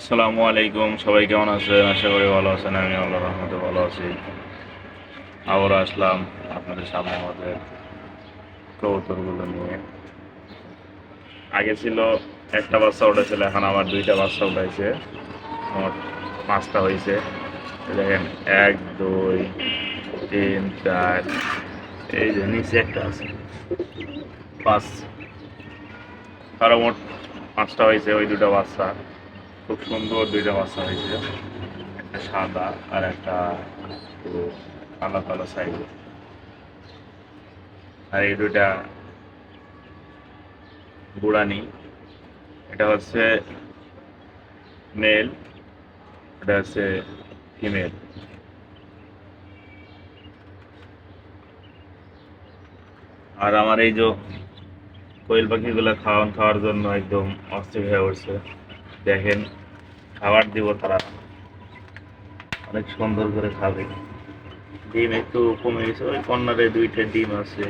আসসালামু আলাইকুম, সবাই কেমন আছেন? আশা করি ভালো আছেন। আমি আল্লাহর রহমতে ভালো আছি। আবার আসলাম আপনাদের সামনে আমাদের কবুতরগুলো নিয়ে। আগে ছিল একটা বাচ্চা উঠেছিল, এখন আবার দুইটা বাচ্চা উঠাইছে, মোট 5টা হয়েছে। দেখেন, 1 2 3 4, এই যে নিচে একটা আছে, 5। আরো মোট 5টা হয়েছে। ওই দুটো বাচ্চা খুব সুন্দর, দুইটা বাচ্চা হয়েছে, একটা সাদা আর একটা একটু কালো কালো সাইড। আর এই দুইটা বুড়ানি, এটা হচ্ছে মেল, এটা হচ্ছে ফিমেল। আর আমার এই যে কোয়েল পাখিগুলো খাওয়ার জন্য একদম অস্থির হয়ে উঠছে। দেখেন, খাবার দিব, তারা অনেক সুন্দর করে খাবে। ডিম একটু কমে গেছে, ওই কর্নারে দুইটা ডিম আছে।